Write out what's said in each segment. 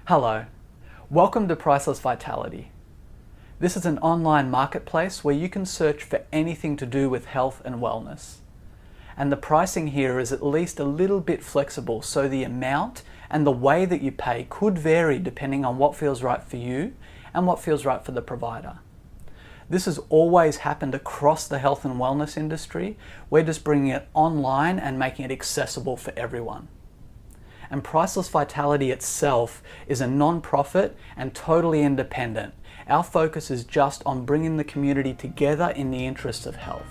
Hello, welcome to Priceless Vitality. This is an online marketplace where you can search for anything to do with health and wellness. And the pricing here is at least a little bit flexible, so the amount and the way that you pay could vary depending on what feels right for you and what feels right for the provider. This has always happened across the health and wellness industry. We're just bringing it online and making it accessible for everyone. And Priceless Vitality itself is a non-profit and totally independent. Our focus is just on bringing the community together in the interests of health.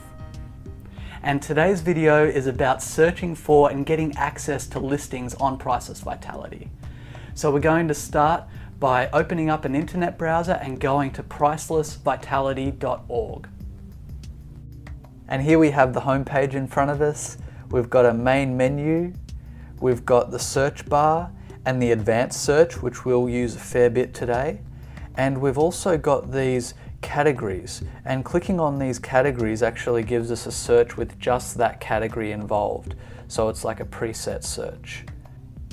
And today's video is about searching for and getting access to listings on Priceless Vitality. So we're going to start by opening up an internet browser and going to pricelessvitality.org. And here we have the home page in front of us. We've got a main menu. We've got the search bar and the advanced search, which we'll use a fair bit today. And we've also got these categories, and clicking on these categories actually gives us a search with just that category involved. So it's like a preset search.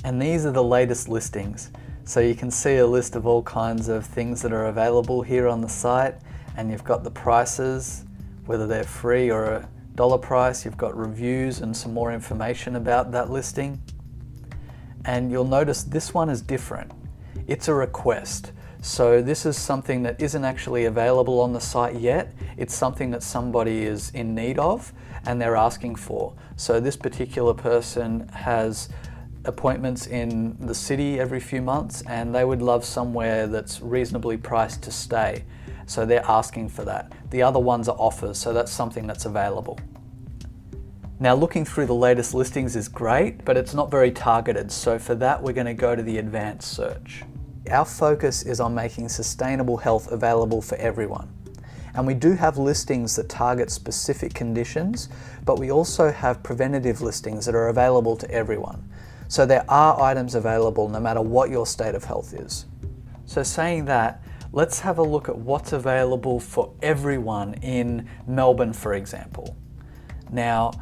And these are the latest listings. So you can see a list of all kinds of things that are available here on the site, and you've got the prices, whether they're free or a dollar price. You've got reviews and some more information about that listing. And you'll notice this one is different. It's a request. So this is something that isn't actually available on the site yet. It's something that somebody is in need of and they're asking for. So this particular person has appointments in the city every few months and they would love somewhere that's reasonably priced to stay. So they're asking for that. The other ones are offers, so that's something that's available. Now, looking through the latest listings is great, but it's not very targeted. So for that, we're going to go to the advanced search. Our focus is on making sustainable health available for everyone. And we do have listings that target specific conditions, but we also have preventative listings that are available to everyone. So there are items available no matter what your state of health is. So saying that, let's have a look at what's available for everyone in Melbourne, for example. Now,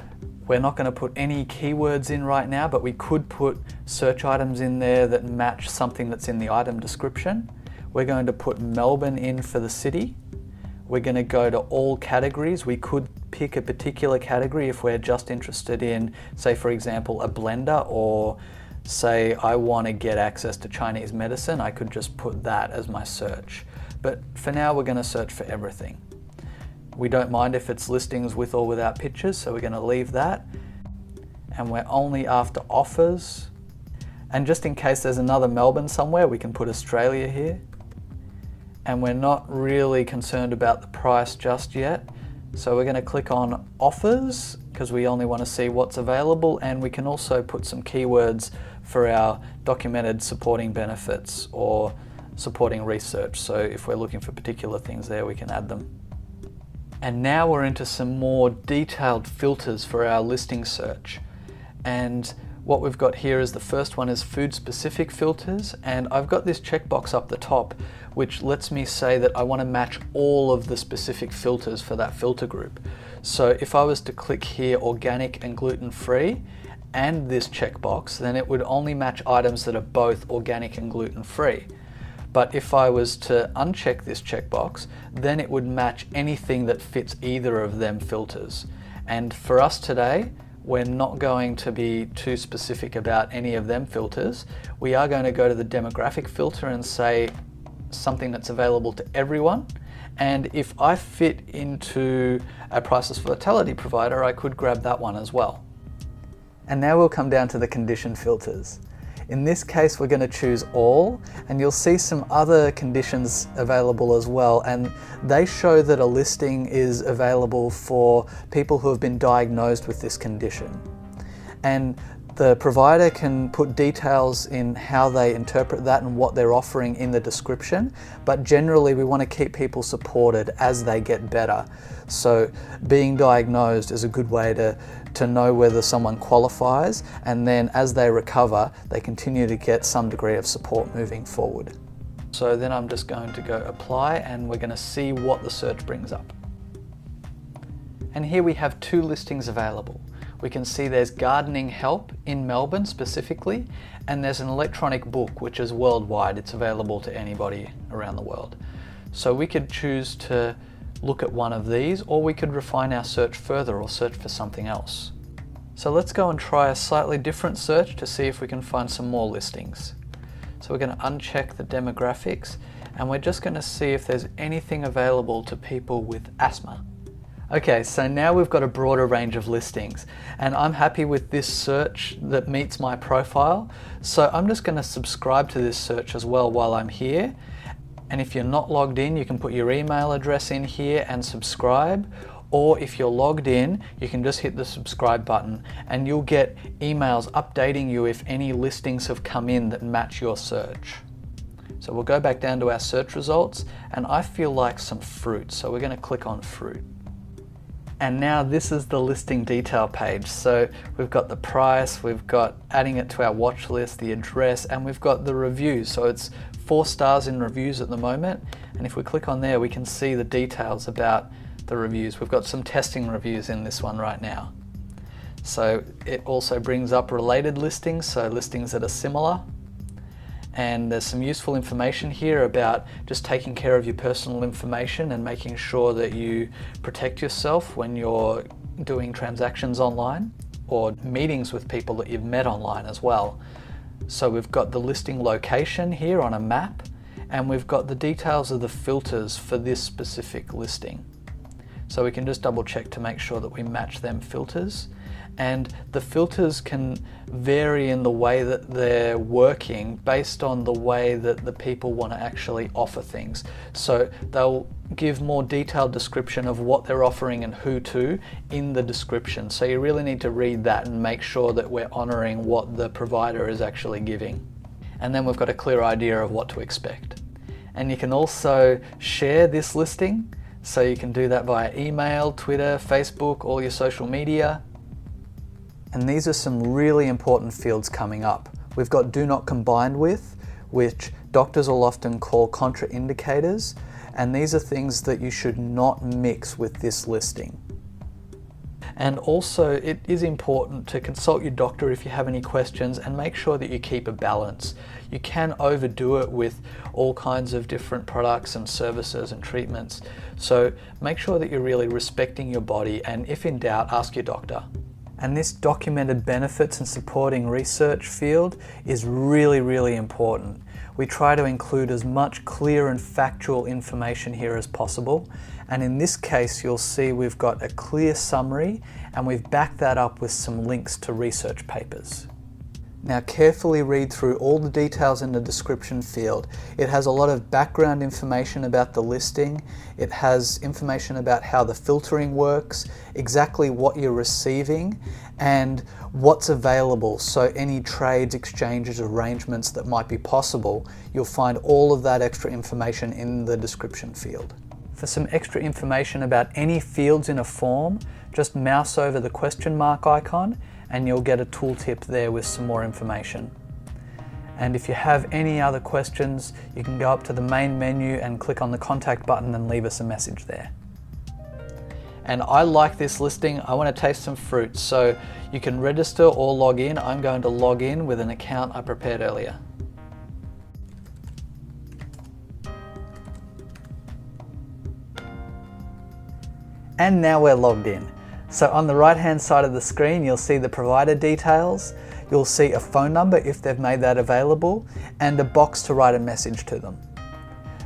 we're not going to put any keywords in right now, but we could put search items in there that match something that's in the item description. We're going to put Melbourne in for the city. We're going to go to all categories. We could pick a particular category if we're just interested in, say for example, a blender, or say I want to get access to Chinese medicine. I could just put that as my search. But for now, we're going to search for everything. We don't mind if it's listings with or without pictures, so we're going to leave that. And we're only after offers. And just in case there's another Melbourne somewhere, we can put Australia here. And we're not really concerned about the price just yet. So we're going to click on offers because we only want to see what's available, and we can also put some keywords for our documented supporting benefits or supporting research. So if we're looking for particular things there, we can add them. And now we're into some more detailed filters for our listing search. And what we've got here is the first one is food specific filters. And I've got this checkbox up the top, which lets me say that I want to match all of the specific filters for that filter group. So if I was to click here, organic and gluten-free, and this checkbox, then it would only match items that are both organic and gluten-free. But if I was to uncheck this checkbox, then it would match anything that fits either of them filters. And for us today, we're not going to be too specific about any of them filters. We are going to go to the demographic filter and say something that's available to everyone. And if I fit into a Priceless Vitality provider, I could grab that one as well. And now we'll come down to the condition filters. In this case, we're going to choose all, and you'll see some other conditions available as well, and they show that a listing is available for people who have been diagnosed with this condition. And the provider can put details in how they interpret that and what they're offering in the description, but generally we want to keep people supported as they get better. So being diagnosed is a good way to know whether someone qualifies, and then as they recover, they continue to get some degree of support moving forward. So then I'm just going to go apply, and we're going to see what the search brings up. And here we have two listings available. we can see there's gardening help in Melbourne specifically, and there's an electronic book which is worldwide. It's available to anybody around the world. So we could choose to look at one of these, or we could refine our search further or search for something else. So let's go and try a slightly different search to see if we can find some more listings. So we're going to uncheck the demographics, and we're just going to see if there's anything available to people with asthma. Okay, so now we've got a broader range of listings, and I'm happy with this search that meets my profile. So I'm just going to subscribe to this search as well while I'm here. And if you're not logged in, you can put your email address in here and subscribe. Or if you're logged in, you can just hit the subscribe button and you'll get emails updating you if any listings have come in that match your search. So we'll go back down to our search results, and I feel like some fruit. So we're going to click on fruit. And now this is the listing detail page. So we've got the price, we've got adding it to our watch list, the address, and we've got the reviews. So it's 4 stars in reviews at the moment. And if we click on there, we can see the details about the reviews. We've got some testing reviews in this one right now. So it also brings up related listings, so listings that are similar. And there's some useful information here about just taking care of your personal information and making sure that you protect yourself when you're doing transactions online or meetings with people that you've met online as well. So we've got the listing location here on a map, and we've got the details of the filters for this specific listing. So we can just double check to make sure that we match them filters. And the filters can vary in the way that they're working based on the way that the people want to actually offer things. So they'll give more detailed description of what they're offering and who to in the description. So you really need to read that and make sure that we're honoring what the provider is actually giving. And then we've got a clear idea of what to expect. And you can also share this listing. So you can do that via email, Twitter, Facebook, all your social media. And these are some really important fields coming up. We've got do not combine with, which doctors will often call contraindicators, and these are things that you should not mix with this listing. And also it is important to consult your doctor if you have any questions, and make sure that you keep a balance. You can overdo it with all kinds of different products and services and treatments. So make sure that you're really respecting your body, and if in doubt, ask your doctor. And this documented benefits and supporting research field is really, really important. We try to include as much clear and factual information here as possible. And in this case, you'll see we've got a clear summary, and we've backed that up with some links to research papers. Now carefully read through all the details in the description field. It has a lot of background information about the listing. It has information about how the filtering works, exactly what you're receiving, and what's available. So any trades, exchanges, arrangements that might be possible, you'll find all of that extra information in the description field. For some extra information about any fields in a form, just mouse over the question mark icon, and you'll get a tooltip there with some more information. And if you have any other questions, you can go up to the main menu and click on the contact button and leave us a message there. And I like this listing. I want to taste some fruit, so you can register or log in. I'm going to log in with an account I prepared earlier. And now we're logged in. So on the right hand side of the screen, you'll see the provider details, you'll see a phone number if they've made that available, and a box to write a message to them.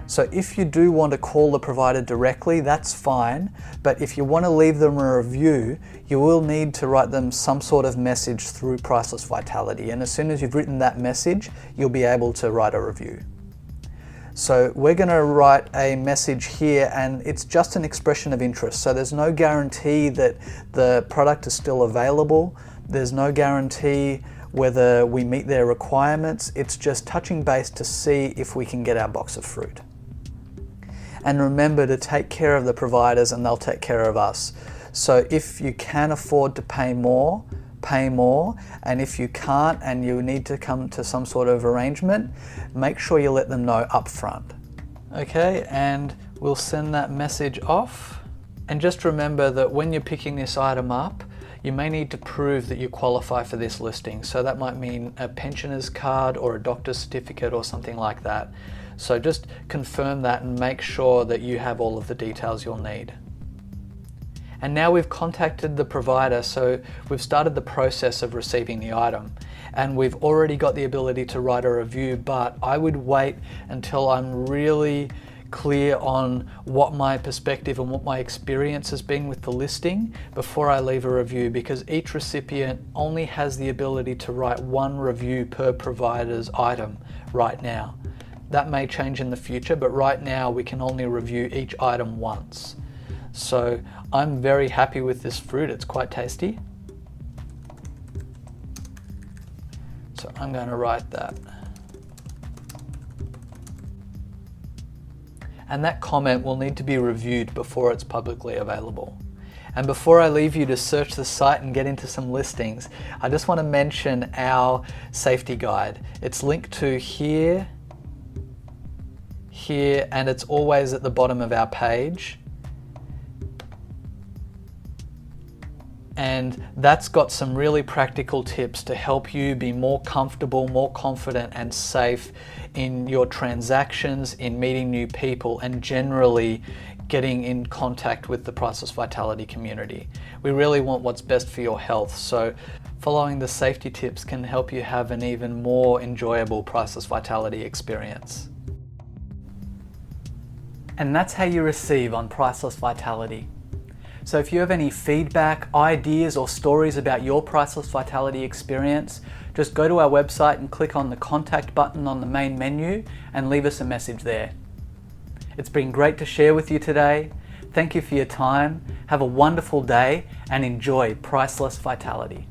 So if you do want to call the provider directly, that's fine, but if you want to leave them a review, you will need to write them some sort of message through Priceless Vitality, and as soon as you've written that message, you'll be able to write a review. So we're going to write a message here, and it's just an expression of interest. So there's no guarantee that the product is still available. There's no guarantee whether we meet their requirements. It's just touching base to see if we can get our box of fruit. And remember to take care of the providers, and they'll take care of us. So if you can afford to pay more, and if you can't and you need to come to some sort of arrangement, make sure you let them know up front. Okay, and we'll send that message off. And just remember that when you're picking this item up, you may need to prove that you qualify for this listing. So that might mean a pensioner's card or a doctor's certificate or something like that. So just confirm that and make sure that you have all of the details you'll need. And now we've contacted the provider, so we've started the process of receiving the item. And we've already got the ability to write a review, but I would wait until I'm really clear on what my perspective and what my experience has been with the listing before I leave a review, because each recipient only has the ability to write one review per provider's item right now. That may change in the future, but right now we can only review each item once. So I'm very happy with this fruit. It's quite tasty. So I'm going to write that. And that comment will need to be reviewed before it's publicly available. And before I leave you to search the site and get into some listings, I just want to mention our safety guide. It's linked to here, and it's always at the bottom of our page. And that's got some really practical tips to help you be more comfortable, more confident and safe in your transactions, in meeting new people, and generally getting in contact with the Priceless Vitality community. We really want what's best for your health, so following the safety tips can help you have an even more enjoyable Priceless Vitality experience. And that's how you receive on Priceless Vitality. So if you have any feedback, ideas or stories about your Priceless Vitality experience, just go to our website and click on the contact button on the main menu and leave us a message there. It's been great to share with you today. Thank you for your time. Have a wonderful day and enjoy Priceless Vitality.